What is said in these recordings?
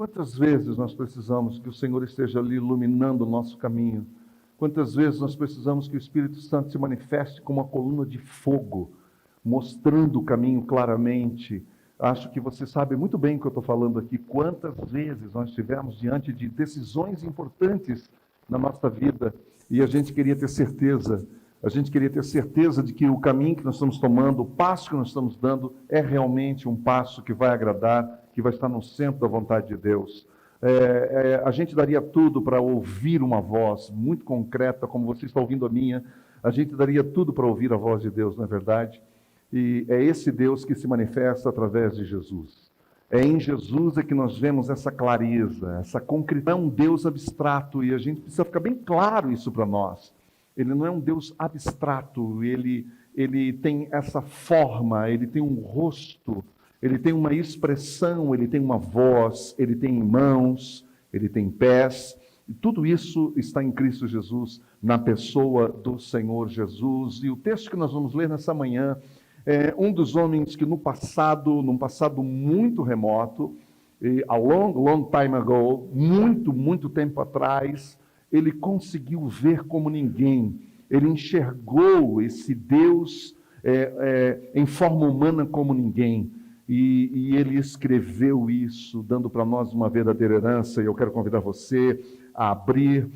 Quantas vezes nós precisamos que o Senhor esteja ali iluminando o nosso caminho? Quantas vezes nós precisamos que o Espírito Santo se manifeste como uma coluna de fogo, mostrando o caminho claramente? Acho que você sabe muito bem o que eu estou falando aqui. Quantas vezes nós estivemos diante de decisões importantes na nossa vida e a gente queria ter certeza de que o caminho que nós estamos tomando, o passo que nós estamos dando, é realmente um passo que vai agradar, que vai estar no centro da vontade de Deus. A gente daria tudo para ouvir uma voz muito concreta, como você está ouvindo a minha. A gente daria tudo para ouvir a voz de Deus, não é verdade? E é esse Deus que se manifesta através de Jesus. É em Jesus que nós vemos essa clareza, essa concretude. É um Deus abstrato, e a gente precisa ficar bem claro isso para nós. Ele não é um Deus abstrato, ele tem essa forma, ele tem um rosto, ele tem uma expressão, ele tem uma voz, ele tem mãos, ele tem pés. E tudo isso está em Cristo Jesus, na pessoa do Senhor Jesus. E o texto que nós vamos ler nessa manhã é um dos homens que num passado muito remoto, a long time ago, muito tempo atrás, ele conseguiu ver como ninguém. Ele enxergou esse Deus em forma humana como ninguém. E ele escreveu isso, dando para nós uma verdadeira herança. E eu quero convidar você a abrir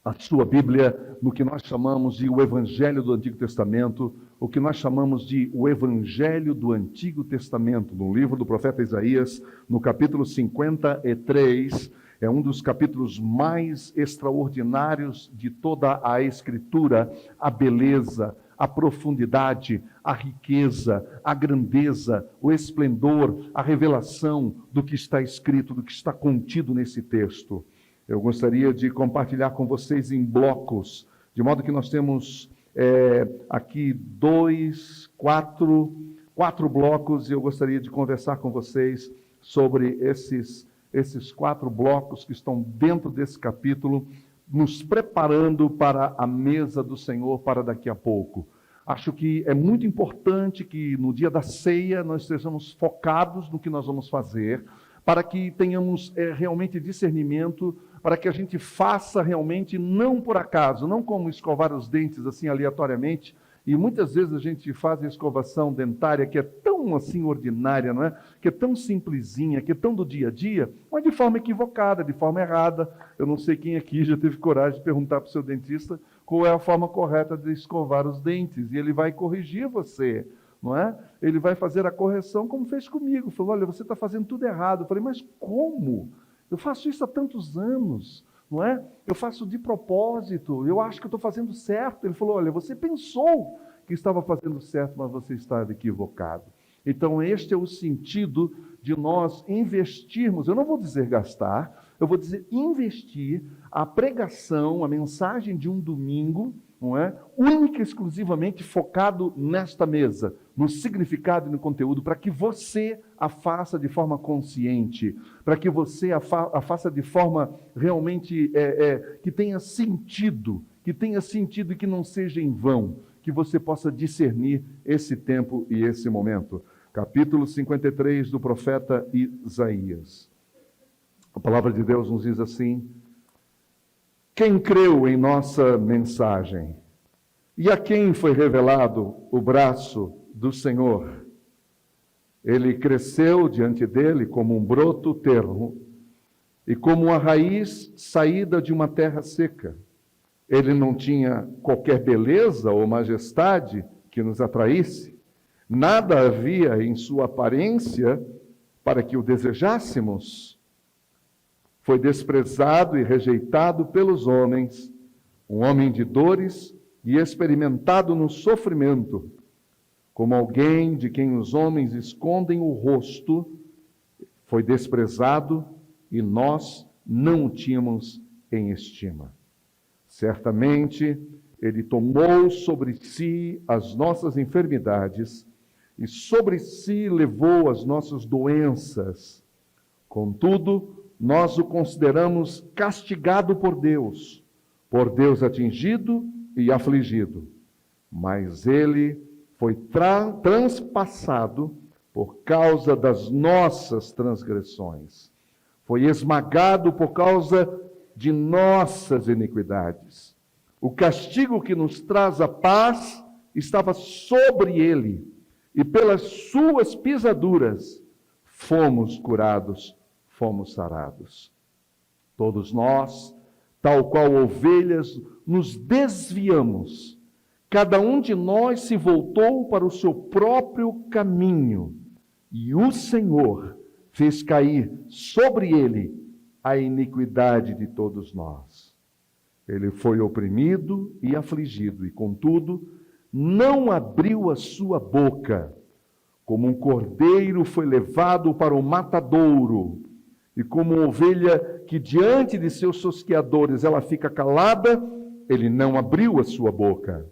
a sua Bíblia no que nós chamamos de o Evangelho do Antigo Testamento, o que nós chamamos de o Evangelho do Antigo Testamento, no livro do profeta Isaías, no capítulo 53, é um dos capítulos mais extraordinários de toda a Escritura, a beleza, a profundidade, a riqueza, a grandeza, o esplendor, a revelação do que está escrito, do que está contido nesse texto. Eu gostaria de compartilhar com vocês em blocos, de modo que nós temos aqui quatro blocos, e eu gostaria de conversar com vocês sobre esses 4 blocos que estão dentro desse capítulo, nos preparando para a mesa do Senhor para daqui a pouco. Acho que é muito importante que no dia da ceia nós estejamos focados no que nós vamos fazer, para que tenhamos realmente discernimento, para que a gente faça realmente não por acaso, não como escovar os dentes assim aleatoriamente. E muitas vezes a gente faz a escovação dentária que é tão assim ordinária, não é? Que é tão simplesinha, que é tão do dia a dia, mas de forma equivocada, de forma errada. Eu não sei quem aqui já teve coragem de perguntar para o seu dentista qual é a forma correta de escovar os dentes, e ele vai corrigir você, não é? Ele vai fazer a correção como fez comigo. Falou, olha, você está fazendo tudo errado. Eu falei, mas como? Eu faço isso há tantos anos, não é? Eu faço de propósito, eu acho que eu estou fazendo certo. Ele falou, olha, você pensou que estava fazendo certo, mas você estava equivocado. Então, este é o sentido de nós investirmos, eu não vou dizer gastar, eu vou dizer investir a pregação, a mensagem de um domingo, não é? Única e exclusivamente focado nesta mesa, no significado e no conteúdo, para que você a faça de forma consciente, para que você a faça de forma realmente que tenha sentido e que não seja em vão, que você possa discernir esse tempo e esse momento. Capítulo 53 do profeta Isaías. A palavra de Deus nos diz assim: quem creu em nossa mensagem? E a quem foi revelado o braço do Senhor? Ele cresceu diante dele como um broto termo e como uma raiz saída de uma terra seca. Ele não tinha qualquer beleza ou majestade que nos atraísse. Nada havia em sua aparência para que o desejássemos. Foi desprezado e rejeitado pelos homens, um homem de dores e experimentado no sofrimento, como alguém de quem os homens escondem o rosto. Foi desprezado e nós não o tínhamos em estima. Certamente, ele tomou sobre si as nossas enfermidades e sobre si levou as nossas doenças. Contudo, nós o consideramos castigado por Deus atingido e afligido. Mas ele foi transpassado por causa das nossas transgressões, foi esmagado por causa de nossas iniquidades. O castigo que nos traz a paz estava sobre ele, e pelas suas pisaduras fomos curados, fomos sarados. Todos nós, tal qual ovelhas, nos desviamos. Cada um de nós se voltou para o seu próprio caminho, e o Senhor fez cair sobre ele a iniquidade de todos nós. Ele foi oprimido e afligido, e contudo, não abriu a sua boca. Como um cordeiro foi levado para o matadouro, e como uma ovelha que diante de seus tosqueadores ela fica calada, ele não abriu a sua boca.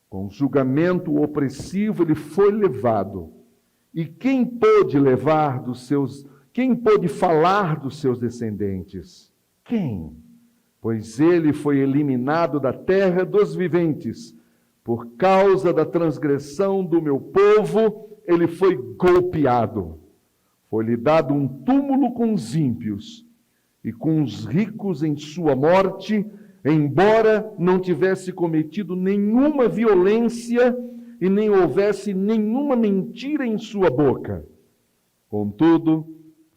Com julgamento opressivo ele foi levado. E quem pôde falar dos seus descendentes? Quem? Pois ele foi eliminado da terra dos viventes. Por causa da transgressão do meu povo, ele foi golpeado. Foi-lhe dado um túmulo com os ímpios e com os ricos em sua morte, embora não tivesse cometido nenhuma violência e nem houvesse nenhuma mentira em sua boca. Contudo,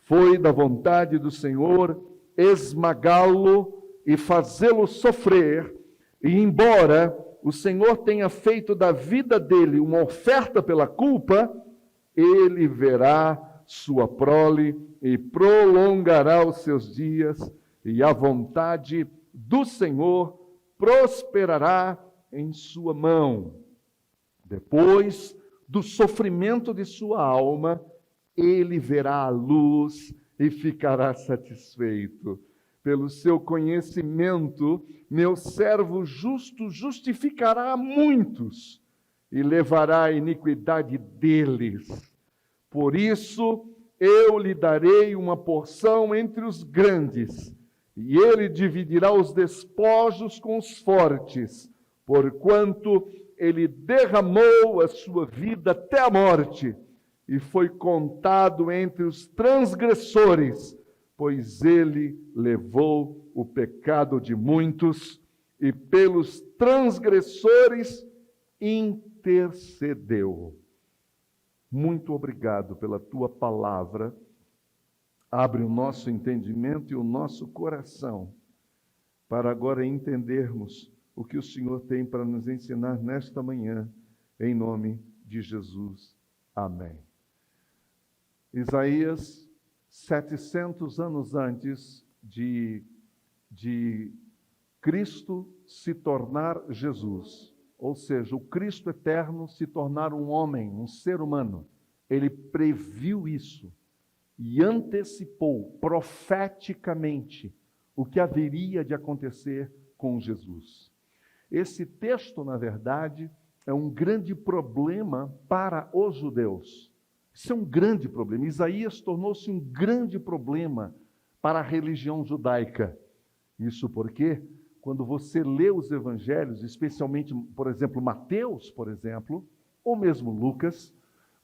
foi da vontade do Senhor esmagá-lo e fazê-lo sofrer, e embora o Senhor tenha feito da vida dele uma oferta pela culpa, ele verá sua prole e prolongará os seus dias, e a vontade do Senhor prosperará em sua mão. Depois do sofrimento de sua alma, ele verá a luz e ficará satisfeito. Pelo seu conhecimento, meu servo justo justificará a muitos e levará a iniquidade deles. Por isso, eu lhe darei uma porção entre os grandes, e ele dividirá os despojos com os fortes, porquanto ele derramou a sua vida até a morte, e foi contado entre os transgressores, pois ele levou o pecado de muitos, e pelos transgressores intercedeu. Muito obrigado pela tua palavra. Abre o nosso entendimento e o nosso coração para agora entendermos o que o Senhor tem para nos ensinar nesta manhã, em nome de Jesus. Amém. Isaías, 700 anos antes de Cristo se tornar Jesus, ou seja, o Cristo eterno se tornar um homem, um ser humano, ele previu isso e antecipou profeticamente o que haveria de acontecer com Jesus. Esse texto, na verdade, é um grande problema para os judeus. Isso é um grande problema. Isaías tornou-se um grande problema para a religião judaica. Isso porque, quando você lê os evangelhos, especialmente, por exemplo, Mateus, por exemplo, ou mesmo Lucas,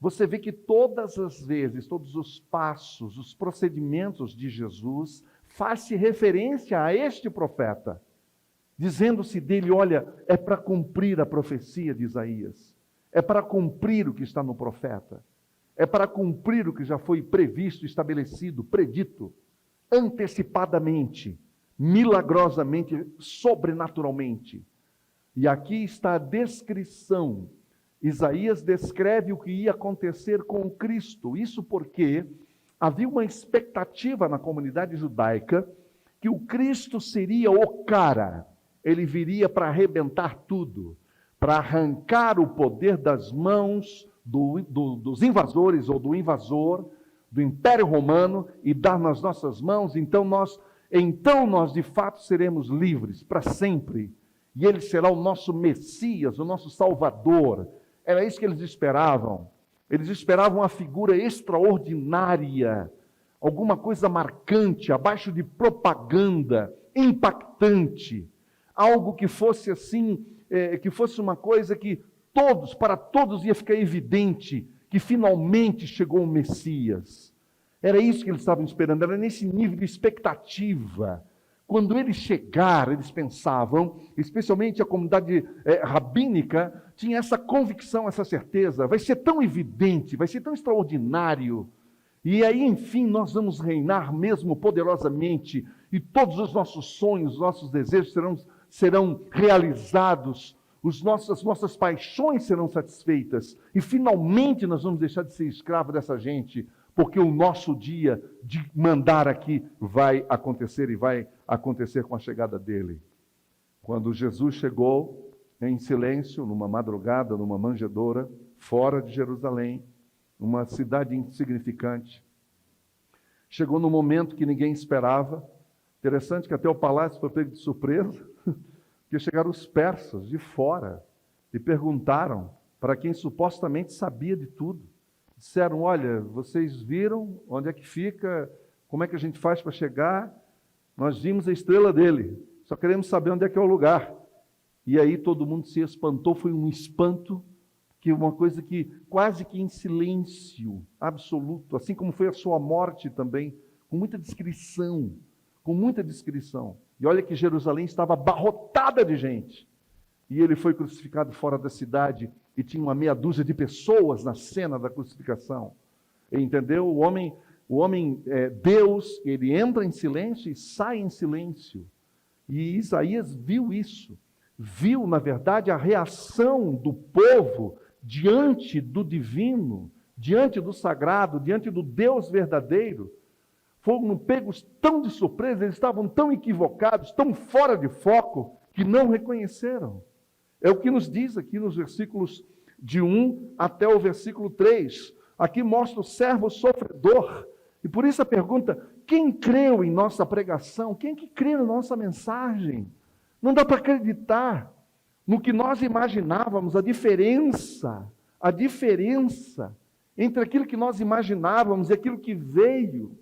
você vê que todas as vezes, todos os passos, os procedimentos de Jesus, faz-se referência a este profeta, dizendo-se dele, olha, é para cumprir a profecia de Isaías, é para cumprir o que está no profeta, é para cumprir o que já foi previsto, estabelecido, predito, antecipadamente, milagrosamente, sobrenaturalmente. E aqui está a descrição. Isaías descreve o que ia acontecer com Cristo. Isso porque havia uma expectativa na comunidade judaica que o Cristo seria o cara. Ele viria para arrebentar tudo, para arrancar o poder das mãos dos invasores ou do invasor, do Império Romano, e dar nas nossas mãos. Então nós de fato seremos livres para sempre. E ele será o nosso Messias, o nosso Salvador. Era isso que eles esperavam. Eles esperavam uma figura extraordinária, alguma coisa marcante, abaixo de propaganda, impactante. Algo que fosse assim, que fosse uma coisa que para todos ia ficar evidente que finalmente chegou o Messias. Era isso que eles estavam esperando, era nesse nível de expectativa. Quando ele chegar, eles pensavam, especialmente a comunidade rabínica, tinha essa convicção, essa certeza, vai ser tão evidente, vai ser tão extraordinário, e aí, enfim, nós vamos reinar mesmo poderosamente, e todos os nossos sonhos, os nossos desejos serão realizados, as nossas paixões serão satisfeitas, e finalmente nós vamos deixar de ser escravo dessa gente, porque o nosso dia de mandar aqui vai acontecer, e vai acontecer com a chegada dele. Quando Jesus chegou em silêncio, numa madrugada, numa manjedoura, fora de Jerusalém, uma cidade insignificante, chegou no momento que ninguém esperava. Interessante que até o palácio foi pego de surpresa, porque chegaram os persas de fora e perguntaram para quem supostamente sabia de tudo. Disseram, olha, vocês viram onde é que fica, como é que a gente faz para chegar? Nós vimos a estrela dele, só queremos saber onde é que é o lugar. E aí todo mundo se espantou, foi um espanto, que uma coisa que quase que em silêncio absoluto, assim como foi a sua morte também, com muita descrição, com muita descrição. E olha que Jerusalém estava abarrotada de gente. E ele foi crucificado fora da cidade e tinha uma meia dúzia de pessoas na cena da crucificação. Entendeu? O homem, Deus, ele entra em silêncio e sai em silêncio. E Isaías viu isso. Viu, na verdade, a reação do povo diante do divino, diante do sagrado, diante do Deus verdadeiro. Foram pegos tão de surpresa, eles estavam tão equivocados, tão fora de foco, que não reconheceram. É o que nos diz aqui nos versículos de 1 até o versículo 3. Aqui mostra o servo sofredor. E por isso a pergunta, quem creu em nossa pregação? Quem que creu na nossa mensagem? Não dá para acreditar no que nós imaginávamos, a diferença entre aquilo que nós imaginávamos e aquilo que veio.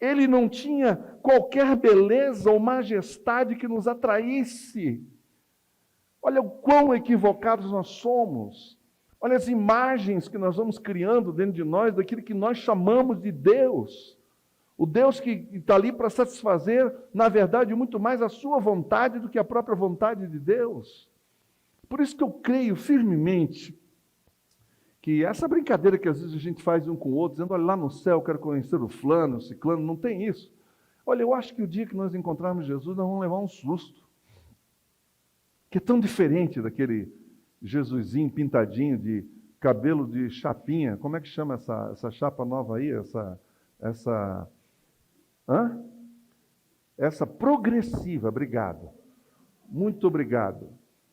Ele não tinha qualquer beleza ou majestade que nos atraísse. Olha o quão equivocados nós somos. Olha as imagens que nós vamos criando dentro de nós daquilo que nós chamamos de Deus. O Deus que está ali para satisfazer, na verdade, muito mais a sua vontade do que a própria vontade de Deus. Por isso que eu creio firmemente que essa brincadeira que às vezes a gente faz um com o outro, dizendo, olha, lá no céu eu quero conhecer o fulano, o ciclano, não tem isso. Olha, eu acho que o dia que nós encontrarmos Jesus, nós vamos levar um susto. Que é tão diferente daquele Jesusinho pintadinho de cabelo de chapinha. Como é que chama essa chapa nova aí? Essa progressiva, obrigado. Muito obrigado.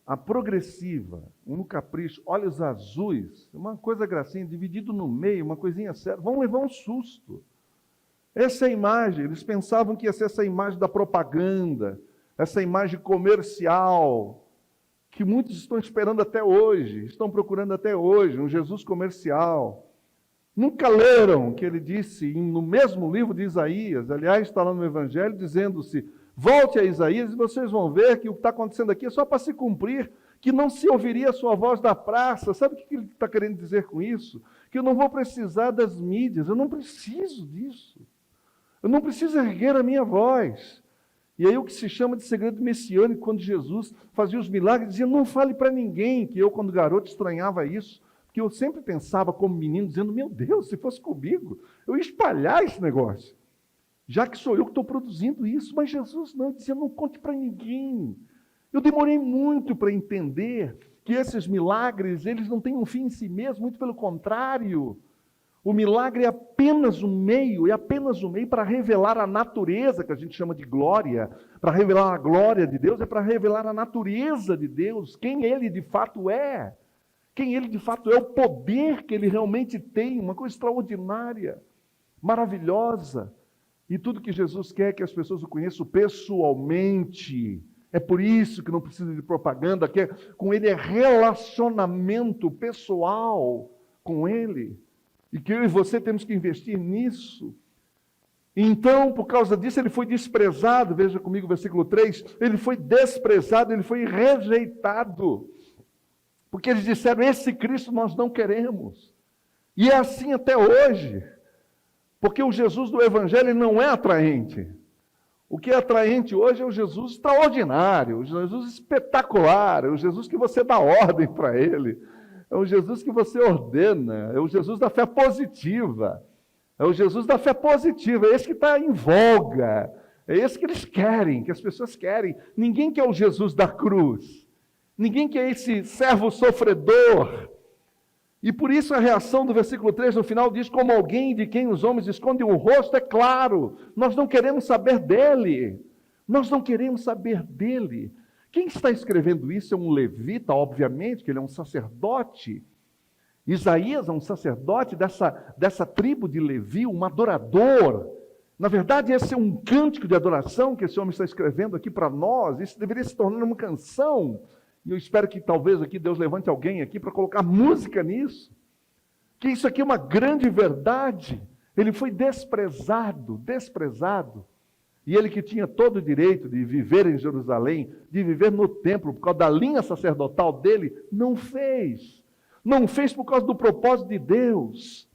A progressiva, no capricho, olhos azuis, uma coisa gracinha, dividido no meio, uma coisinha séria. Vão levar um susto. Essa é a imagem. Eles pensavam que ia ser essa imagem da propaganda, essa imagem comercial, que muitos estão esperando até hoje, estão procurando até hoje, um Jesus comercial. Nunca leram que ele disse, no mesmo livro de Isaías, aliás, está lá no Evangelho, dizendo-se, volte a Isaías e vocês vão ver que o que está acontecendo aqui é só para se cumprir, que não se ouviria a sua voz da praça. Sabe o que ele está querendo dizer com isso? Que eu não vou precisar das mídias, eu não preciso disso. Eu não preciso erguer a minha voz. E aí o que se chama de segredo messiânico, quando Jesus fazia os milagres, dizia, não fale para ninguém, que eu, quando garoto, estranhava isso, porque eu sempre pensava como menino, dizendo, meu Deus, se fosse comigo, eu ia espalhar esse negócio, já que sou eu que estou produzindo isso. Mas Jesus não, dizia, não conte para ninguém. Eu demorei muito para entender que esses milagres, eles não têm um fim em si mesmo, muito pelo contrário. O milagre é apenas um meio para revelar a natureza, que a gente chama de glória, para revelar a glória de Deus, é para revelar a natureza de Deus, quem Ele de fato é. Quem Ele de fato é, o poder que Ele realmente tem, uma coisa extraordinária, maravilhosa. E tudo que Jesus quer é que as pessoas o conheçam pessoalmente. É por isso que não precisa de propaganda, que com Ele é relacionamento pessoal com Ele. E que eu e você temos que investir nisso. Então, por causa disso, ele foi desprezado. Veja comigo o versículo 3. Ele foi desprezado, ele foi rejeitado. Porque eles disseram, esse Cristo nós não queremos. E é assim até hoje. Porque o Jesus do Evangelho não é atraente. O que é atraente hoje é o Jesus extraordinário, o Jesus espetacular, é o Jesus que você dá ordem para ele, é o Jesus que você ordena, é o Jesus da fé positiva, é o Jesus da fé positiva, é esse que está em voga, é esse que eles querem, que as pessoas querem. Ninguém quer o Jesus da cruz, ninguém quer esse servo sofredor. E por isso a reação do versículo 3 no final diz: como alguém de quem os homens escondem o rosto, é claro, nós não queremos saber dele. Nós não queremos saber dele. Quem está escrevendo isso é um levita, obviamente, que ele é um sacerdote. Isaías é um sacerdote dessa tribo de Levi, um adorador. Na verdade, esse é um cântico de adoração que esse homem está escrevendo aqui para nós. Isso deveria se tornar uma canção. E eu espero que talvez aqui Deus levante alguém aqui para colocar música nisso. Que isso aqui é uma grande verdade. Ele foi desprezado. E ele que tinha todo o direito de viver em Jerusalém, de viver no templo, por causa da linha sacerdotal dele, não fez. Não fez por causa do propósito de Deus.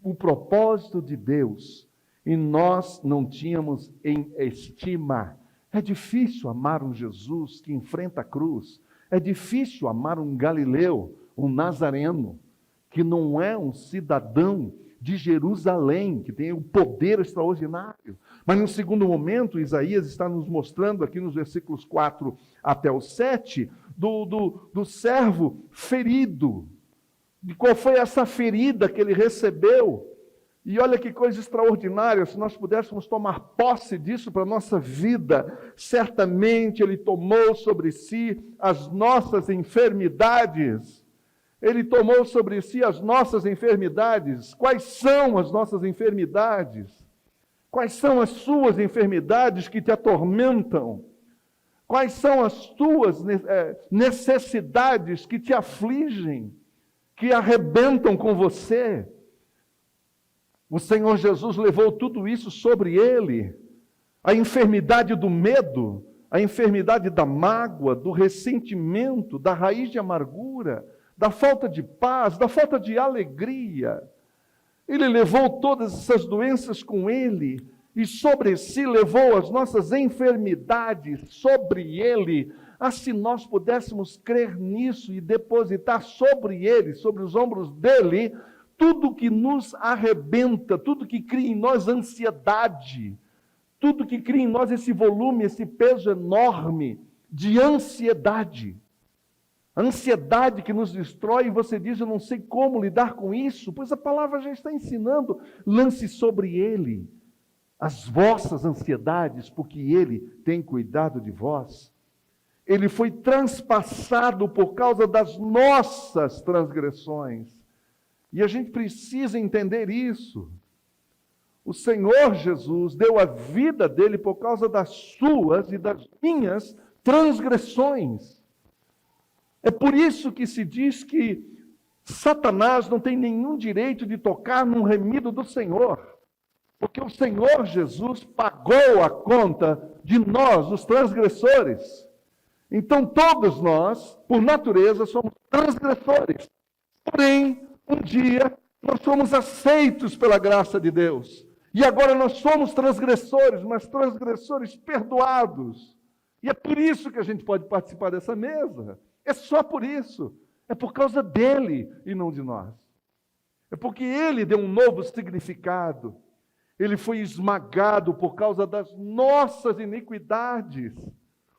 O propósito de Deus. E nós não tínhamos em estima. É difícil amar um Jesus que enfrenta a cruz. É difícil amar um galileu, um nazareno, que não é um cidadão de Jerusalém, que tem um poder extraordinário. Mas no segundo momento, Isaías está nos mostrando aqui nos versículos 4 até o 7, do servo ferido. De qual foi essa ferida que ele recebeu. E olha que coisa extraordinária, se nós pudéssemos tomar posse disso para a nossa vida, certamente ele tomou sobre si as nossas enfermidades. Ele tomou sobre si as nossas enfermidades. Quais são as nossas enfermidades? Quais são as suas enfermidades que te atormentam? Quais são as tuas necessidades que te afligem, que arrebentam com você? O Senhor Jesus levou tudo isso sobre ele. A enfermidade do medo, a enfermidade da mágoa, do ressentimento, da raiz de amargura, da falta de paz, da falta de alegria. Ele levou todas essas doenças com ele e sobre si levou as nossas enfermidades sobre ele. Se nós pudéssemos crer nisso e depositar sobre ele, sobre os ombros dele, tudo que nos arrebenta, tudo que cria em nós ansiedade, tudo que cria em nós esse volume, esse peso enorme de ansiedade. Ansiedade que nos destrói, e você diz: eu não sei como lidar com isso. Pois a palavra já está ensinando. Lance sobre ele as vossas ansiedades, porque ele tem cuidado de vós. Ele foi transpassado por causa das nossas transgressões. E a gente precisa entender isso. O Senhor Jesus deu a vida dele por causa das suas e das minhas transgressões. É por isso que se diz que Satanás não tem nenhum direito de tocar num remido do Senhor. Porque o Senhor Jesus pagou a conta de nós, os transgressores. Então todos nós, por natureza, somos transgressores. Porém, um dia nós somos aceitos pela graça de Deus. E agora nós somos transgressores, mas transgressores perdoados. E é por isso que a gente pode participar dessa mesa. É só por isso. É por causa dele e não de nós. É porque ele deu um novo significado. Ele foi esmagado por causa das nossas iniquidades.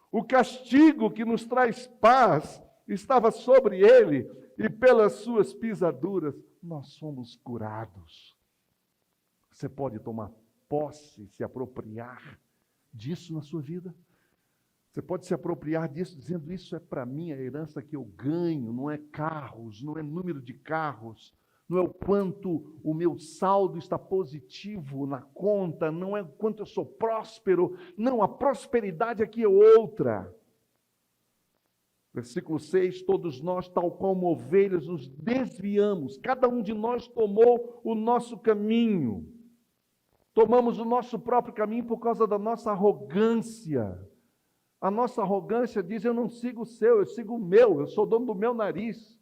O castigo que nos traz paz estava sobre ele, e pelas suas pisaduras nós somos curados. Você pode tomar posse, se apropriar disso na sua vida? Você pode se apropriar disso dizendo: isso é para mim, a herança que eu ganho, não é carros, não é número de carros, não é o quanto o meu saldo está positivo na conta, não é o quanto eu sou próspero, não, a prosperidade aqui é outra. Versículo 6, todos nós, tal como ovelhas, nos desviamos, cada um de nós tomou o nosso caminho, tomamos o nosso próprio caminho por causa da nossa arrogância. A nossa arrogância diz: eu não sigo o seu, eu sigo o meu, eu sou dono do meu nariz.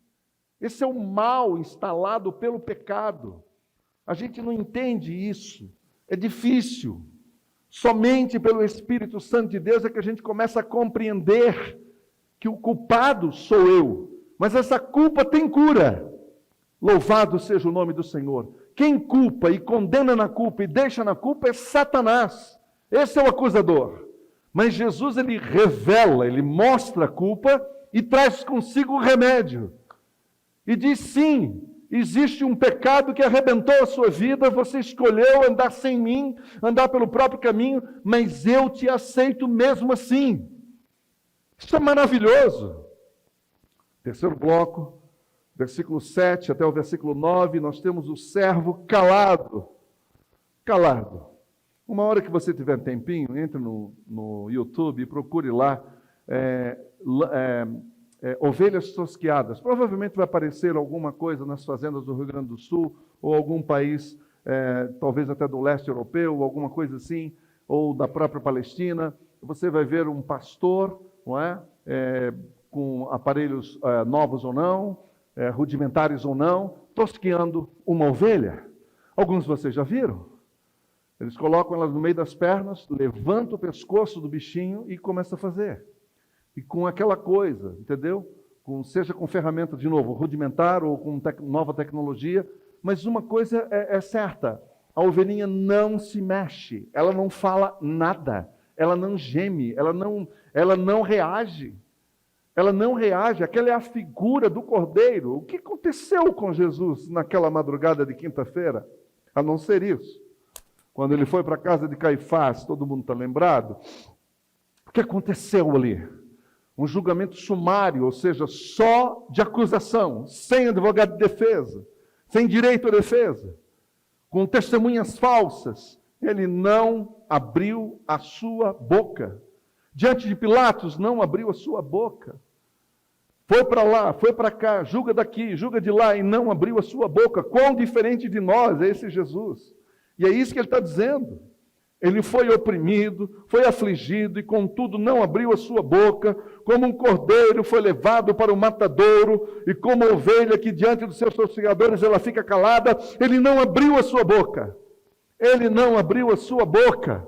Esse é o mal instalado pelo pecado. A gente não entende isso. É difícil. Somente pelo Espírito Santo de Deus é que a gente começa a compreender que o culpado sou eu. Mas essa culpa tem cura. Louvado seja o nome do Senhor. Quem culpa e condena na culpa e deixa na culpa é Satanás. Esse é o acusador. Mas Jesus, ele revela, ele mostra a culpa e traz consigo o remédio. E diz sim, existe um pecado que arrebentou a sua vida, você escolheu andar sem mim, andar pelo próprio caminho, mas eu te aceito mesmo assim. Isso é maravilhoso. Terceiro bloco, versículo 7 até o versículo 9, nós temos o servo calado. Calado. Uma hora que você tiver tempinho, entre no YouTube e procure lá ovelhas tosquiadas. Provavelmente vai aparecer alguma coisa nas fazendas do Rio Grande do Sul, ou algum país, talvez até do leste europeu, ou alguma coisa assim, ou da própria Palestina. Você vai ver um pastor, não é? Com aparelhos novos ou não, rudimentares ou não, tosquiando uma ovelha. Alguns de vocês já viram? Eles colocam elas no meio das pernas, levantam o pescoço do bichinho e começam a fazer. E com aquela coisa, entendeu? Seja com ferramenta, de novo, rudimentar ou com nova tecnologia, mas uma coisa é certa, a ovelhinha não se mexe, ela não fala nada, ela não geme, ela não reage. Ela não reage, aquela é a figura do Cordeiro. O que aconteceu com Jesus naquela madrugada de quinta-feira? A não ser isso. Quando ele foi para a casa de Caifás, todo mundo está lembrado? O que aconteceu ali? Um julgamento sumário, ou seja, só de acusação, sem advogado de defesa, sem direito à defesa, com testemunhas falsas. Ele não abriu a sua boca. Diante de Pilatos, não abriu a sua boca. Foi para lá, foi para cá, julga daqui, julga de lá, e não abriu a sua boca. Quão diferente de nós é esse Jesus? E é isso que ele está dizendo. Ele foi oprimido, foi afligido, e contudo não abriu a sua boca. Como um cordeiro foi levado para o matadouro, e como a ovelha que diante dos seus torcedores ela fica calada, ele não abriu a sua boca. Ele não abriu a sua boca.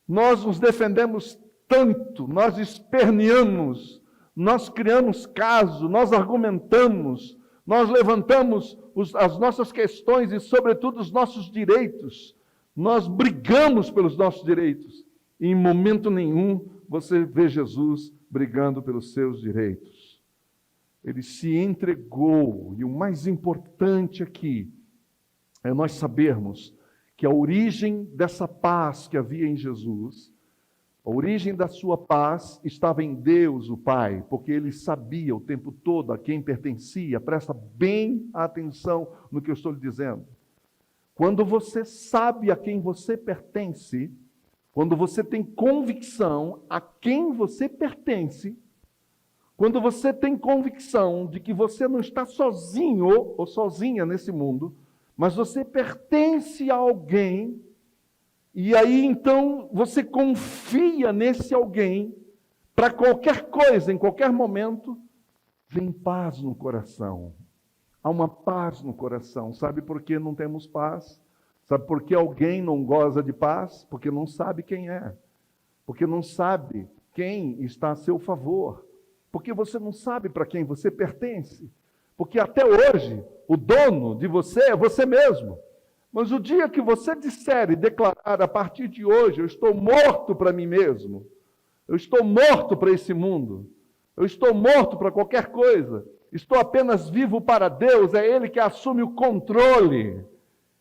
Nós nos defendemos tanto, nós esperneamos, nós criamos caso, nós argumentamos, nós levantamos as nossas questões e, sobretudo, os nossos direitos. Nós brigamos pelos nossos direitos. E em momento nenhum você vê Jesus brigando pelos seus direitos. Ele se entregou. E o mais importante aqui é nós sabermos que a origem dessa paz que havia em Jesus, a origem da sua paz estava em Deus, o Pai, porque ele sabia o tempo todo a quem pertencia. Presta bem atenção no que eu estou lhe dizendo. Quando você sabe a quem você pertence, quando você tem convicção a quem você pertence, quando você tem convicção de que você não está sozinho ou sozinha nesse mundo, mas você pertence a alguém, e aí então você confia nesse alguém, para qualquer coisa, em qualquer momento, vem paz no coração. Há uma paz no coração. Sabe por que não temos paz? Sabe por que alguém não goza de paz? Porque não sabe quem é. Porque não sabe quem está a seu favor. Porque você não sabe para quem você pertence. Porque até hoje, o dono de você é você mesmo. Mas o dia que você disser e declarar, a partir de hoje, eu estou morto para mim mesmo, eu estou morto para esse mundo, eu estou morto para qualquer coisa, estou apenas vivo para Deus, é Ele que assume o controle,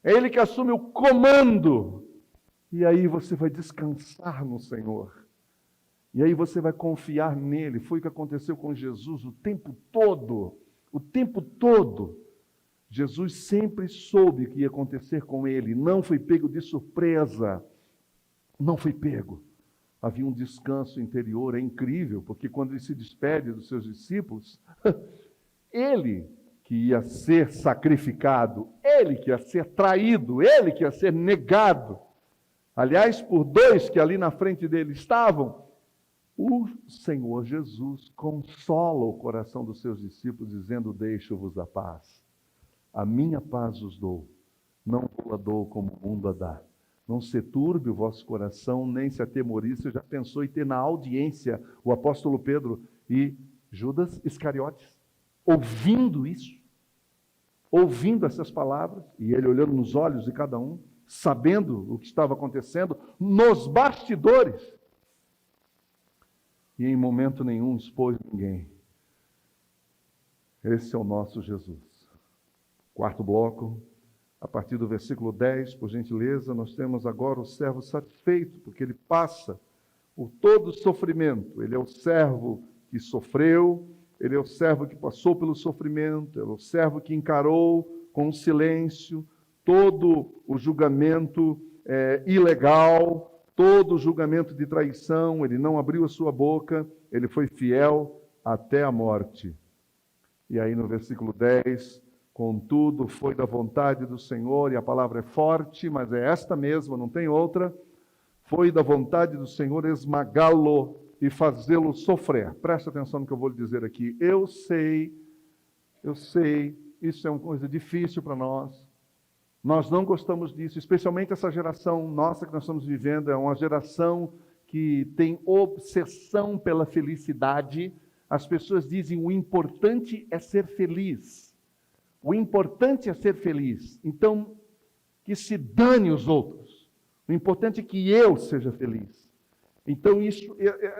é Ele que assume o comando. E aí você vai descansar no Senhor. E aí você vai confiar nele. Foi o que aconteceu com Jesus o tempo todo. O tempo todo. Jesus sempre soube o que ia acontecer com ele. Não foi pego de surpresa. Não foi pego. Havia um descanso interior. É incrível, porque quando ele se despede dos seus discípulos, ele que ia ser sacrificado, ele que ia ser traído, ele que ia ser negado. Aliás, por dois que ali na frente dele estavam, o Senhor Jesus consola o coração dos seus discípulos, dizendo: deixo-vos a paz. A minha paz os dou. não vou dou como o mundo a dá. Não se turbe o vosso coração, nem se atemorize. Você já pensou em ter na audiência o apóstolo Pedro e Judas Iscariotes, ouvindo isso, ouvindo essas palavras, e ele olhando nos olhos de cada um, sabendo o que estava acontecendo, nos bastidores, e em momento nenhum expôs ninguém. Esse é o nosso Jesus. Quarto bloco, a partir do versículo 10, por gentileza, nós temos agora o servo satisfeito, porque ele passa por todo o sofrimento. Ele é o servo que sofreu, ele é o servo que passou pelo sofrimento, ele é o servo que encarou com silêncio todo o julgamento ilegal, todo o julgamento de traição. Ele não abriu a sua boca, ele foi fiel até a morte. E aí no versículo 10, contudo, foi da vontade do Senhor, e a palavra é forte, mas é esta mesma, não tem outra, foi da vontade do Senhor esmagá-lo e fazê-lo sofrer. Presta atenção no que eu vou lhe dizer aqui. Eu sei, isso é uma coisa difícil para nós. Nós não gostamos disso, especialmente essa geração nossa que nós estamos vivendo, é uma geração que tem obsessão pela felicidade. As pessoas dizem, o importante é ser feliz. O importante é ser feliz. Então, que se dane os outros. O importante é que eu seja feliz. Então,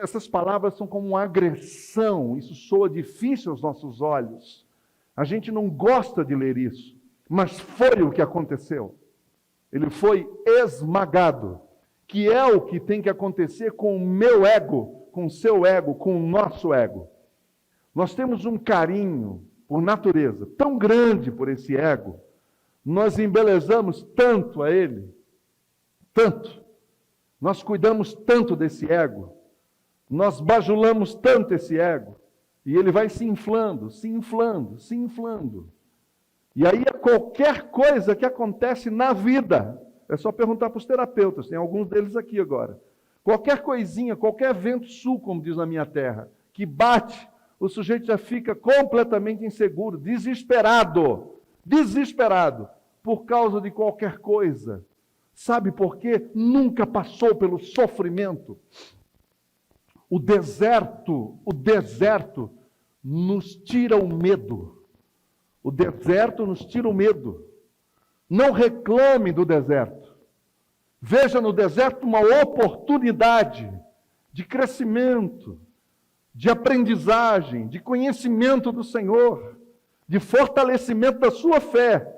essas palavras são como uma agressão. Isso soa difícil aos nossos olhos. A gente não gosta de ler isso. Mas foi o que aconteceu. Ele foi esmagado. Que é o que tem que acontecer com o meu ego, com o seu ego, com o nosso ego. Nós temos um carinho, por natureza, tão grande por esse ego, nós embelezamos tanto a ele, tanto, nós cuidamos tanto desse ego, nós bajulamos tanto esse ego, e ele vai se inflando, se inflando, se inflando. E aí qualquer coisa que acontece na vida, é só perguntar para os terapeutas, tem alguns deles aqui agora, qualquer coisinha, qualquer vento sul, como diz na minha terra, que bate, o sujeito já fica completamente inseguro, desesperado, por causa de qualquer coisa. Sabe por quê? Nunca passou pelo sofrimento. O deserto nos tira o medo. O deserto nos tira o medo. Não reclame do deserto. Veja no deserto uma oportunidade de crescimento, de aprendizagem, de conhecimento do Senhor, de fortalecimento da sua fé.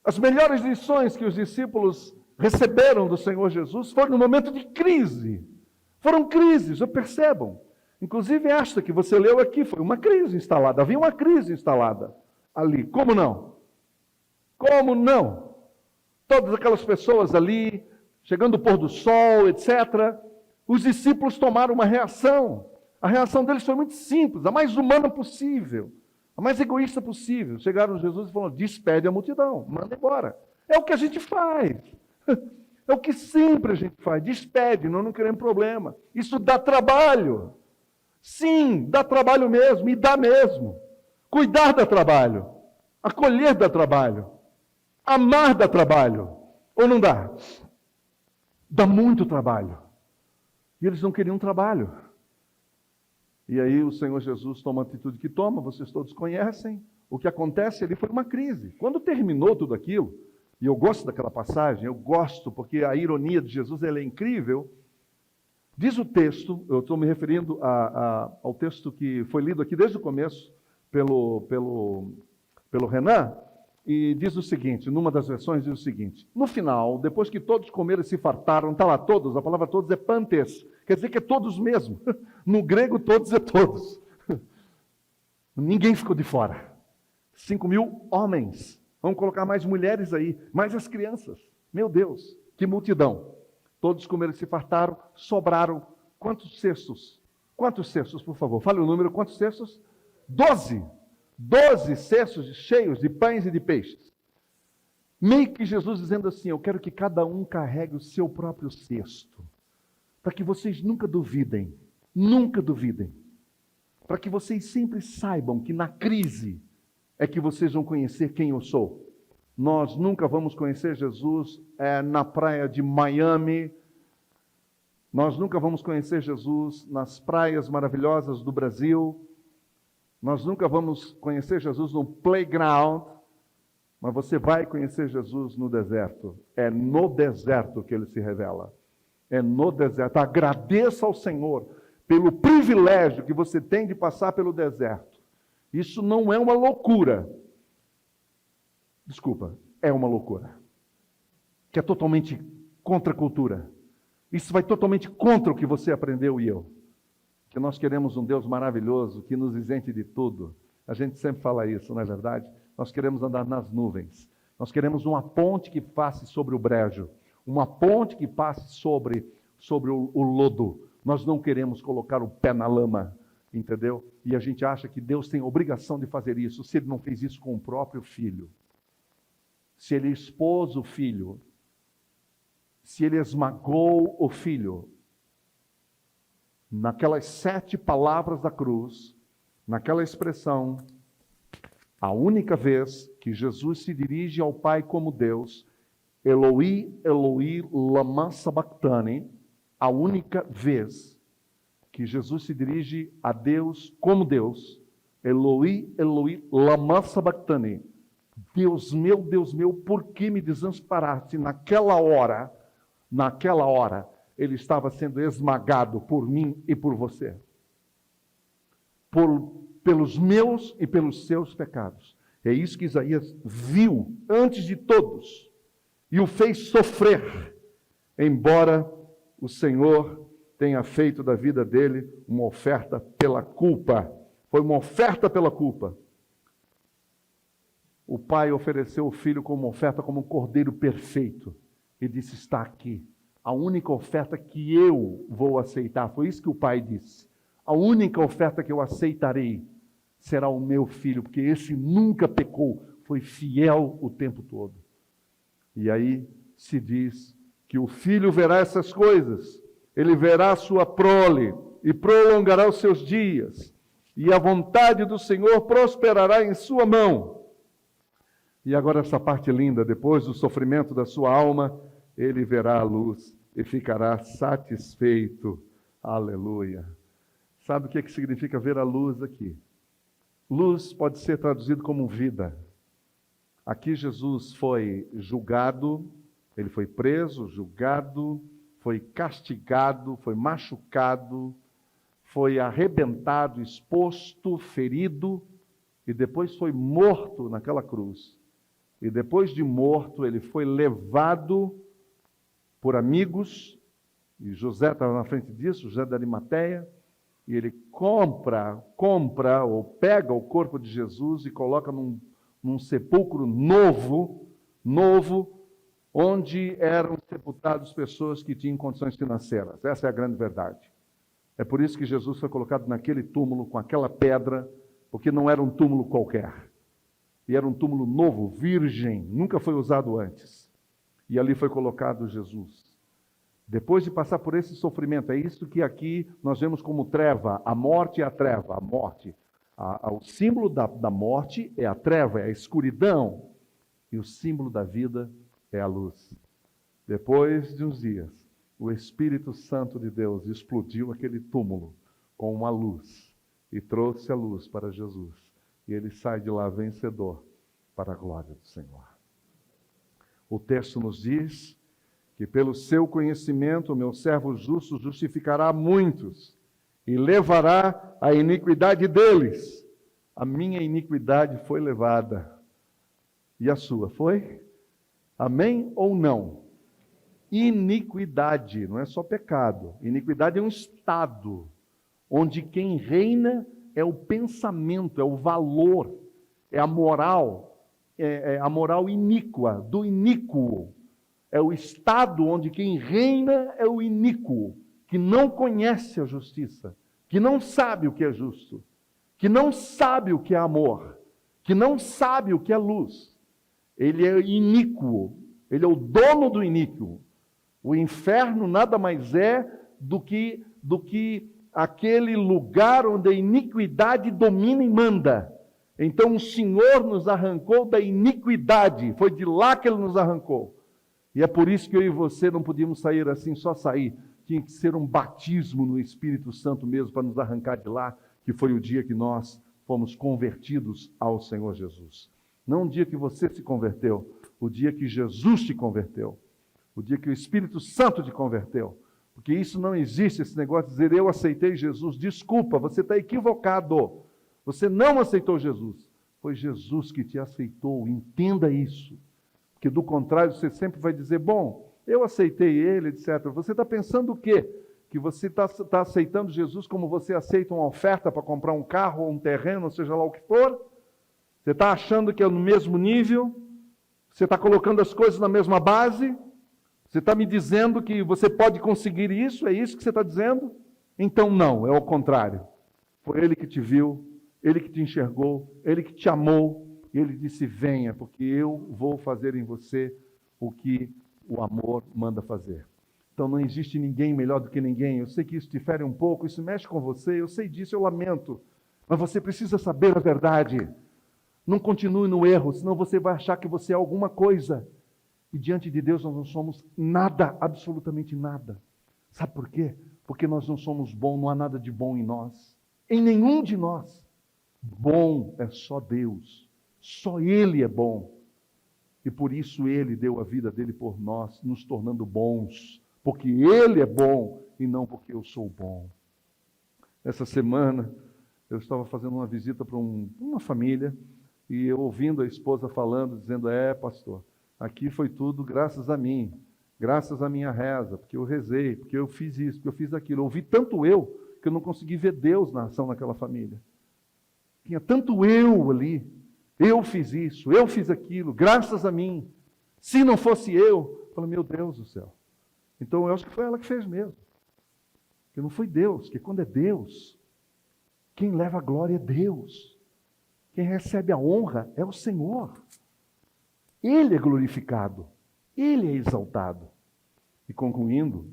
As melhores lições que os discípulos receberam do Senhor Jesus foram no momento de crise. Foram crises, percebam. Inclusive esta que você leu aqui foi uma crise instalada. Havia uma crise instalada ali. Como não? Como não? Todas aquelas pessoas ali, chegando o pôr do sol, etc., os discípulos tomaram uma reação. A reação deles foi muito simples, a mais humana possível, a mais egoísta possível. Chegaram a Jesus e falaram, despede a multidão, manda embora. É o que a gente faz. É o que sempre a gente faz. Despede, nós não queremos problema. Isso dá trabalho. Sim, dá trabalho mesmo, e dá mesmo. Cuidar dá trabalho. Acolher dá trabalho. Amar dá trabalho. Ou não dá? Dá muito trabalho. E eles não queriam trabalho. E aí o Senhor Jesus toma a atitude que toma, vocês todos conhecem. O que acontece ali foi uma crise. Quando terminou tudo aquilo, e eu gosto daquela passagem, eu gosto, porque a ironia de Jesus ela é incrível. Diz o texto, eu estou me referindo ao texto que foi lido aqui desde o começo pelo Renan, e diz o seguinte, numa das versões diz o seguinte, no final, depois que todos comeram e se fartaram, está lá todos, a palavra todos é pantes, quer dizer que é todos mesmo. No grego, todos é todos. Ninguém ficou de fora. 5.000 homens. Vamos colocar mais mulheres aí, mais as crianças. Meu Deus, que multidão. Todos comeram e se fartaram, sobraram. Quantos cestos? Quantos cestos, por favor? Fale o número, quantos cestos? 12. 12 cestos cheios de pães e de peixes. Meio que Jesus dizendo assim, eu quero que cada um carregue o seu próprio cesto. Para que vocês nunca duvidem. Nunca duvidem. Para que vocês sempre saibam que na crise é que vocês vão conhecer quem eu sou. Nós nunca vamos conhecer Jesus na praia de Miami. Nós nunca vamos conhecer Jesus nas praias maravilhosas do Brasil. Nós nunca vamos conhecer Jesus no playground. Mas você vai conhecer Jesus no deserto. É no deserto que ele se revela. É no deserto. Agradeça ao Senhor pelo privilégio que você tem de passar pelo deserto. Isso não é uma loucura. Desculpa, é uma loucura. Que é totalmente contra a cultura. Isso vai totalmente contra o que você aprendeu e eu. Que nós queremos um Deus maravilhoso, que nos isente de tudo. A gente sempre fala isso, não é verdade? Nós queremos andar nas nuvens. Nós queremos uma ponte que passe sobre o brejo. Uma ponte que passe sobre o lodo. Nós não queremos colocar o pé na lama, entendeu? E a gente acha que Deus tem obrigação de fazer isso, se Ele não fez isso com o próprio Filho. Se Ele expôs o Filho, se Ele esmagou o Filho, naquelas 7 palavras da cruz, naquela expressão, a única vez que Jesus se dirige ao Pai como Deus, Eloi, Eloi, lama sabachthani, a única vez que Jesus se dirige a Deus como Deus, Eloi, Eloi, lama sabachthani, Deus meu, por que me desamparaste? Naquela hora, ele estava sendo esmagado por mim e por você. Pelos meus e pelos seus pecados. É isso que Isaías viu antes de todos e o fez sofrer, embora o Senhor tenha feito da vida dele uma oferta pela culpa. Foi uma oferta pela culpa. O pai ofereceu o filho como oferta, como um cordeiro perfeito, e disse: está aqui, a única oferta que eu vou aceitar. Foi isso que o pai disse. A única oferta que eu aceitarei será o meu filho, porque esse nunca pecou, foi fiel o tempo todo. E aí se diz que o filho verá essas coisas, ele verá a sua prole e prolongará os seus dias, e a vontade do Senhor prosperará em sua mão. E agora essa parte linda, depois do sofrimento da sua alma, ele verá a luz e ficará satisfeito. Aleluia. Sabe o que significa ver a luz aqui? Luz pode ser traduzido como vida. Aqui Jesus foi julgado, ele foi preso, julgado, foi castigado, foi machucado, foi arrebentado, exposto, ferido, e depois foi morto naquela cruz. E depois de morto, ele foi levado por amigos, e José estava na frente disso, José da Arimateia, e ele compra ou pega o corpo de Jesus e coloca num sepulcro novo, onde eram sepultadas pessoas que tinham condições financeiras. Essa é a grande verdade. É por isso que Jesus foi colocado naquele túmulo, com aquela pedra, porque não era um túmulo qualquer. E era um túmulo novo, virgem, nunca foi usado antes. E ali foi colocado Jesus. Depois de passar por esse sofrimento, é isso que aqui nós vemos como treva, a morte é a treva, a morte. O símbolo da morte é a treva, é a escuridão. E o símbolo da vida é a luz. Depois de uns dias, o Espírito Santo de Deus explodiu aquele túmulo com uma luz e trouxe a luz para Jesus. E ele sai de lá vencedor para a glória do Senhor. O texto nos diz que pelo seu conhecimento o meu servo justo justificará muitos e levará a iniquidade deles. A minha iniquidade foi levada. E a sua foi? Amém ou não? Iniquidade, não é só pecado. Iniquidade é um estado onde quem reina é o pensamento, é o valor, é a moral, é a moral iníqua, do iníquo. É o estado onde quem reina é o iníquo, que não conhece a justiça, que não sabe o que é justo, que não sabe o que é amor, que não sabe o que é luz. Ele é iníquo, ele é o dono do iníquo. O inferno nada mais é do que aquele lugar onde a iniquidade domina e manda. Então o Senhor nos arrancou da iniquidade, foi de lá que Ele nos arrancou. E é por isso que eu e você não podíamos sair assim, só sair. Tinha que ser um batismo no Espírito Santo mesmo para nos arrancar de lá, que foi o dia que nós fomos convertidos ao Senhor Jesus. Não o dia que você se converteu, o dia que Jesus te converteu, o dia que o Espírito Santo te converteu. Porque isso não existe, esse negócio de dizer eu aceitei Jesus. Desculpa, você está equivocado. Você não aceitou Jesus. Foi Jesus que te aceitou, entenda isso. Porque do contrário você sempre vai dizer, bom, eu aceitei Ele, etc. Você está pensando o quê? Que você está aceitando Jesus como você aceita uma oferta para comprar um carro ou um terreno, seja lá o que for? Você está achando que é no mesmo nível? Você está colocando as coisas na mesma base? Você está me dizendo que você pode conseguir isso? É isso que você está dizendo? Então não, é o contrário. Foi Ele que te viu, Ele que te enxergou, Ele que te amou, e Ele disse, venha, porque eu vou fazer em você o que o amor manda fazer. Então não existe ninguém melhor do que ninguém. Eu sei que isso te fere um pouco, isso mexe com você, eu sei disso, eu lamento. Mas você precisa saber a verdade. Não continue no erro, senão você vai achar que você é alguma coisa. E diante de Deus nós não somos nada, absolutamente nada. Sabe por quê? Porque nós não somos bons, não há nada de bom em nós. Em nenhum de nós. Bom é só Deus. Só Ele é bom. E por isso Ele deu a vida dele por nós, nos tornando bons. Porque Ele é bom e não porque eu sou bom. Essa semana eu estava fazendo uma visita para uma família e eu ouvindo a esposa falando, dizendo, pastor, aqui foi tudo graças a mim, graças à minha reza, porque eu rezei, porque eu fiz isso, porque eu fiz aquilo. Eu ouvi tanto eu, que eu não consegui ver Deus na ação daquela família. Tinha tanto eu ali. Eu fiz isso, eu fiz aquilo, graças a mim. Se não fosse eu falei, meu Deus do céu. Então eu acho que foi ela que fez mesmo. Que não foi Deus, que quando é Deus, quem leva a glória é Deus. Quem recebe a honra é o Senhor. Ele é glorificado, Ele é exaltado. E concluindo,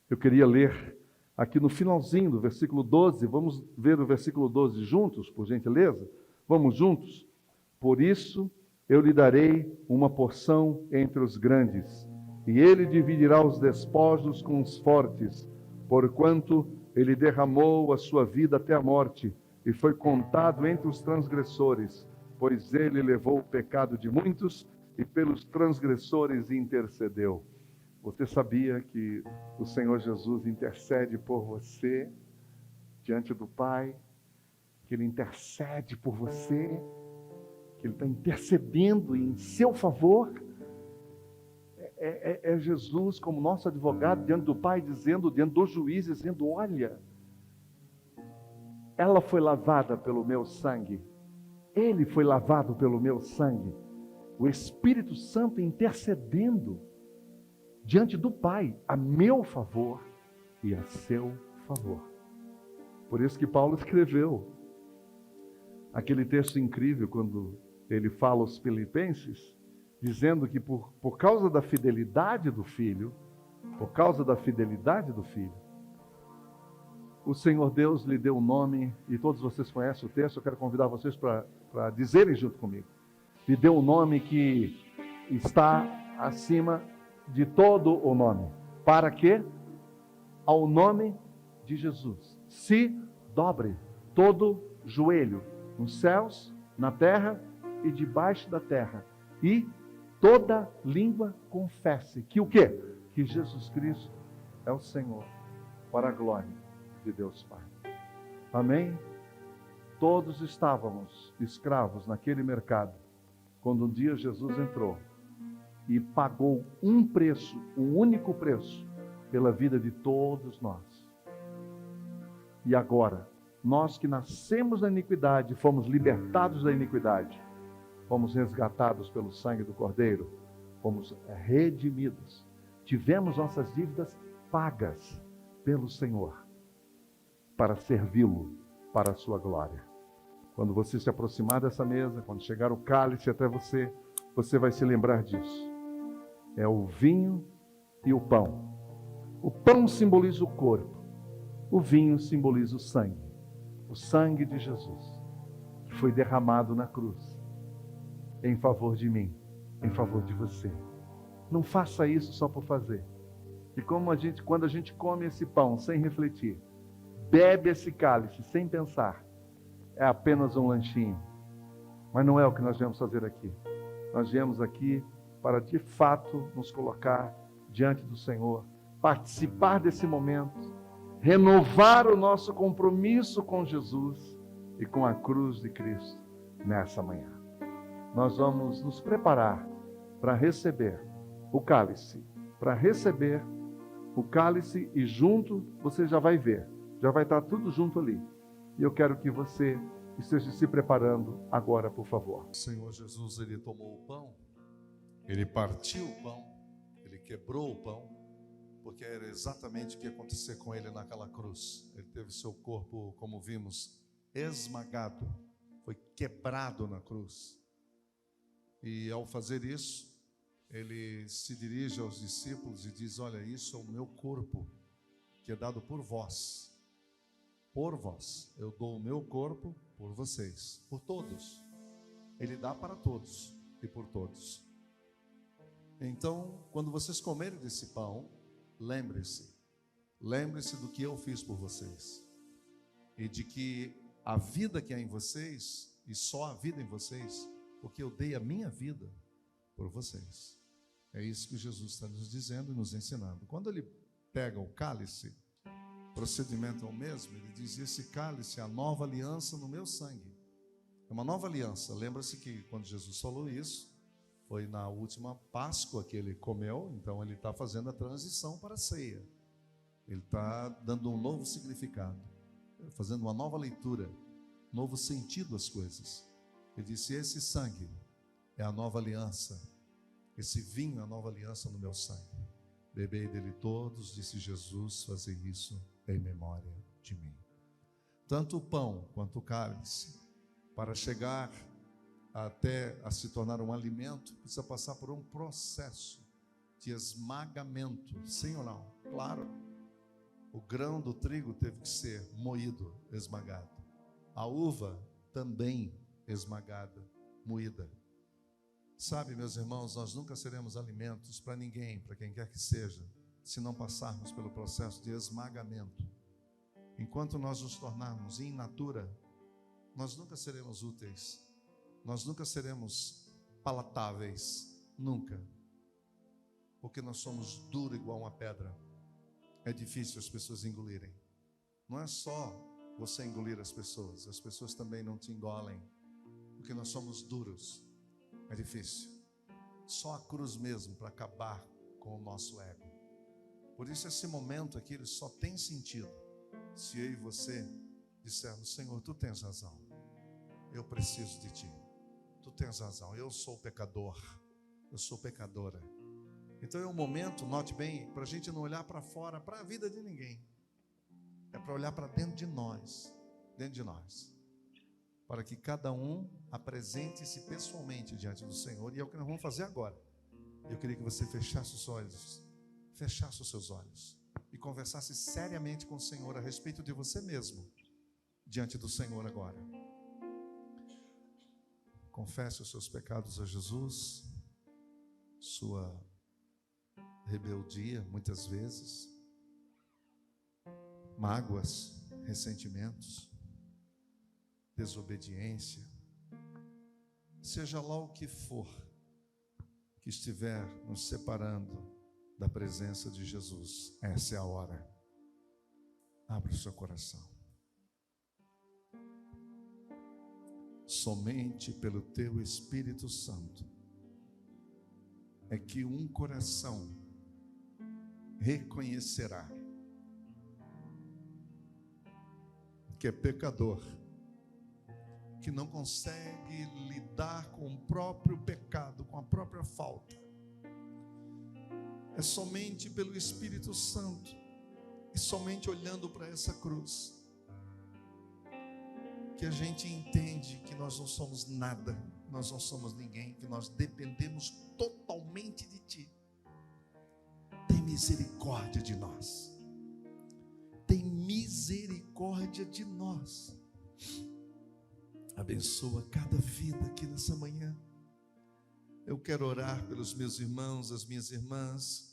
eu queria ler aqui no finalzinho do versículo 12, vamos ver o versículo 12 juntos, por gentileza? Vamos juntos? Por isso eu lhe darei uma porção entre os grandes, e ele dividirá os despojos com os fortes, porquanto ele derramou a sua vida até a morte, e foi contado entre os transgressores, pois ele levou o pecado de muitos, e pelos transgressores intercedeu. Você sabia que o Senhor Jesus intercede por você diante do Pai? Que Ele intercede por você? Que Ele está intercedendo em seu favor? É Jesus como nosso advogado diante do Pai, dizendo, diante do juiz, dizendo, olha, ela foi lavada pelo meu sangue, ele foi lavado pelo meu sangue. O Espírito Santo intercedendo diante do Pai, a meu favor e a seu favor. Por isso que Paulo escreveu aquele texto incrível, quando ele fala aos Filipenses, dizendo que por causa da fidelidade do Filho, o Senhor Deus lhe deu um nome, e todos vocês conhecem o texto, eu quero convidar vocês para dizerem junto comigo. Lhe deu um nome que está acima de todo o nome. Para que ao nome de Jesus se dobre todo joelho, nos céus, na terra e debaixo da terra, e toda língua confesse que o quê? Que Jesus Cristo é o Senhor, para a glória de Deus Pai. Amém? Todos estávamos escravos naquele mercado, quando um dia Jesus entrou e pagou um preço, um único preço, pela vida de todos nós. E agora, nós que nascemos na iniquidade, fomos libertados da iniquidade, fomos resgatados pelo sangue do Cordeiro, fomos redimidos, tivemos nossas dívidas pagas pelo Senhor, para servi-lo, para a sua glória. Quando você se aproximar dessa mesa, quando chegar o cálice até você, você vai se lembrar disso. É o vinho e o pão. O pão simboliza o corpo, o vinho simboliza o sangue de Jesus, que foi derramado na cruz em favor de mim, em favor de você. Não faça isso só por fazer. E quando a gente come esse pão sem refletir, bebe esse cálice sem pensar, é apenas um lanchinho. Mas não é o que nós viemos fazer aqui. Nós viemos aqui para de fato nos colocar diante do Senhor, participar desse momento, renovar o nosso compromisso com Jesus e com a cruz de Cristo nessa manhã. Nós vamos nos preparar para receber o cálice, e junto você já vai ver, já vai estar tudo junto ali. E eu quero que você esteja se preparando agora, por favor. O Senhor Jesus, Ele tomou o pão, Ele partiu o pão, Ele quebrou o pão, porque era exatamente o que ia acontecer com Ele naquela cruz. Ele teve seu corpo, como vimos, esmagado, foi quebrado na cruz. E ao fazer isso, Ele se dirige aos discípulos e diz: olha, isso é o meu corpo, que é dado por vós. Por vós, eu dou o meu corpo por vocês, por todos. Ele dá para todos e por todos. Então, quando vocês comerem desse pão, lembre-se do que eu fiz por vocês. E de que a vida que há em vocês, e só a vida em vocês, porque eu dei a minha vida por vocês. É isso que Jesus está nos dizendo e nos ensinando. Quando Ele pega o cálice, o procedimento é o mesmo. Ele diz: esse cálice é a nova aliança no meu sangue. É uma nova aliança. Lembra-se que quando Jesus falou isso, foi na última Páscoa que Ele comeu. Então Ele está fazendo a transição para a ceia. Ele está dando um novo significado, fazendo uma nova leitura, novo sentido às coisas. Ele disse: esse sangue é a nova aliança, esse vinho é a nova aliança no meu sangue. Bebei dele todos, disse Jesus, fazei isso em memória de mim. Tanto o pão quanto o cálice, para chegar até a se tornar um alimento, precisa passar por um processo de esmagamento, sim ou não? Claro, o grão do trigo teve que ser moído, esmagado. A uva também esmagada, moída. Sabe, meus irmãos, nós nunca seremos alimentos para ninguém, para quem quer que seja, se não passarmos pelo processo de esmagamento. Enquanto nós nos tornarmos in natura, nós nunca seremos úteis, nós nunca seremos palatáveis, nunca. Porque nós somos duro igual uma pedra. É difícil as pessoas engolirem. Não é só você engolir as pessoas também não te engolem, porque nós somos duros. É difícil. Só a cruz mesmo para acabar com o nosso ego. Por isso esse momento aqui ele só tem sentido se eu e você dissermos: Senhor, Tu tens razão, eu preciso de Ti, Tu tens razão, eu sou pecador, eu sou pecadora. Então é um momento, note bem, para a gente não olhar para fora, para a vida de ninguém, é para olhar para dentro de nós, para que cada um apresente-se pessoalmente diante do Senhor. E é o que nós vamos fazer agora. Eu queria que você fechasse os seus olhos e conversasse seriamente com o Senhor a respeito de você mesmo, diante do Senhor agora. Confesse os seus pecados a Jesus, sua rebeldia, muitas vezes, mágoas, ressentimentos, desobediência, seja lá o que for que estiver nos separando da presença de Jesus. Essa é a hora. Abra o seu coração. Somente pelo Teu Espírito Santo é que um coração reconhecerá que é pecador, que não consegue lidar com o próprio pecado, com a própria falta. É somente pelo Espírito Santo e somente olhando para essa cruz que a gente entende que nós não somos nada, nós não somos ninguém, que nós dependemos totalmente de Ti. Tem misericórdia de nós. Tem misericórdia de nós. Abençoa cada vida aqui nessa manhã. Eu quero orar pelos meus irmãos, as minhas irmãs,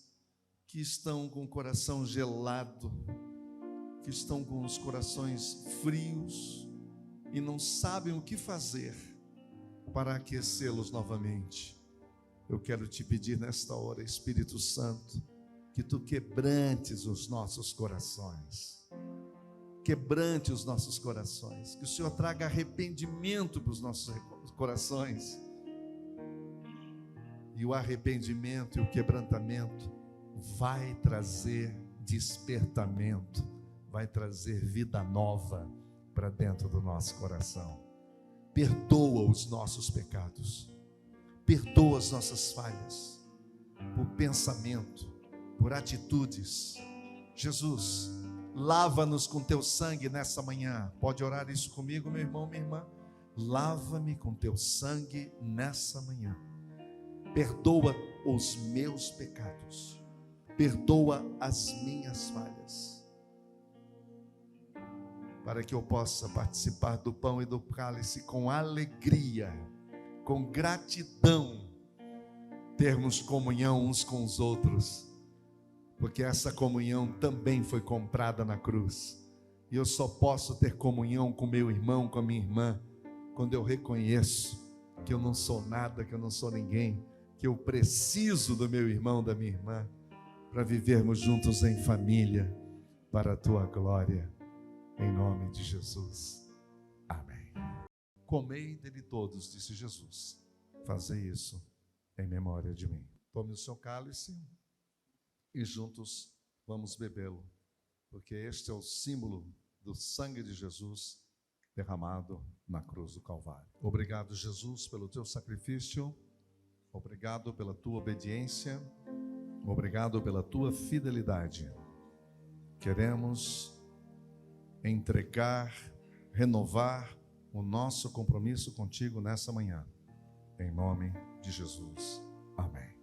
que estão com o coração gelado, que estão com os corações frios e não sabem o que fazer para aquecê-los novamente. Eu quero te pedir nesta hora, Espírito Santo, que tu quebrantes os nossos corações. Quebrante os nossos corações. Que o Senhor traga arrependimento para os nossos corações. E o arrependimento e o quebrantamento vai trazer despertamento, vai trazer vida nova para dentro do nosso coração. Perdoa os nossos pecados. Perdoa as nossas falhas, por pensamento, por atitudes. Jesus, lava-nos com teu sangue nessa manhã. Pode orar isso comigo, meu irmão, minha irmã? Lava-me com teu sangue nessa manhã. Perdoa os meus pecados. Perdoa as minhas falhas. Para que eu possa participar do pão e do cálice com alegria, com gratidão, termos comunhão uns com os outros, porque essa comunhão também foi comprada na cruz, e eu só posso ter comunhão com meu irmão, com a minha irmã, quando eu reconheço que eu não sou nada, que eu não sou ninguém, que eu preciso do meu irmão, da minha irmã, para vivermos juntos em família, para a tua glória, em nome de Jesus. Amém. Comei dele todos, disse Jesus. Fazei isso em memória de mim. Tome o seu cálice e juntos vamos bebê-lo, porque este é o símbolo do sangue de Jesus derramado na cruz do Calvário. Obrigado, Jesus, pelo teu sacrifício. Obrigado pela tua obediência. Obrigado pela tua fidelidade. Queremos entregar, renovar o nosso compromisso contigo nessa manhã. Em nome de Jesus. Amém.